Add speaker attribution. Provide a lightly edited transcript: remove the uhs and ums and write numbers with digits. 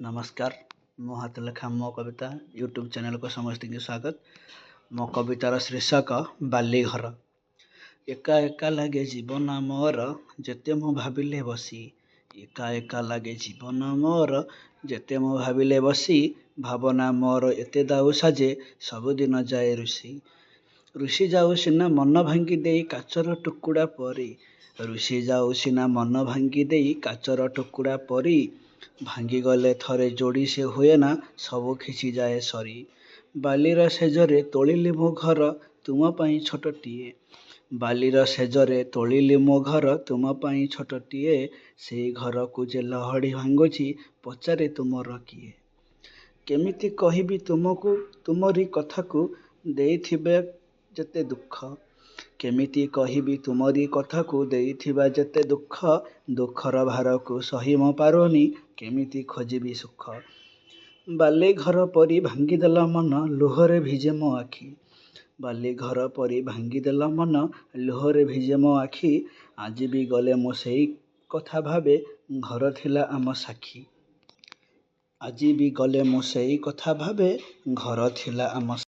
Speaker 1: नमस्कार मो हाथ लेखा मो कविता यूट्यूब चैनल को समस्त की स्वागत। मो कवितार शीर्षक बालीघर। एका एका लगे जीवन मोर जेते मो भाविले बसी। एका एका लगे जीवन मोर जेते मो भाविले बसी। भावना मोर एते दाऊ साजे सबुदिन जाए रुषि। रुषि जाऊ सिना मन भांगी देई काचर टुकुड़ा परी। रुषि जाऊ सिना मन भांगी देई काचर टुकुड़ा परी। भांगी गले थरे जोड़ी से हुए ना सबु खिची जाए सरी। बालीर सेजरे तोलिली मो घर तुम पाई छोटटिए। बालीर सेजरे तोलिली मो घर तुम पाई छोटटिए। सेई घर को जे लहड़ी भांगुची पचारे तुमर किए। केमिति कहिबी तुमको तुमरी कथाकू देइथिबे जेते दुख। केमिति कहिबी तुमरी कथाकू देइथिबा जेते दुख। दुखर भारକୁ सही म पारोनी केमिति खोजिबी सुख। बाली घर परी भांगिदेला मन लुहरे भिजे ମୋ ଆଖି। ବାଲି ଘର ପରି ଭାଙ୍ଗିଦେଲା ମନ ଲୁହରେ ଭିଜେ ମୋ ଆଖି। ଆଜି ବି ଗଲେ ମୁଁ ସେଇ କଥା ଭାବେ ଘର ଥିଲା ଆମ ସାକ୍ଷୀ। ଆଜି ବି ଗଲେ ମୁଁ ସେଇ କଥା ଭାବେ ଘର ଥିଲା ଆମ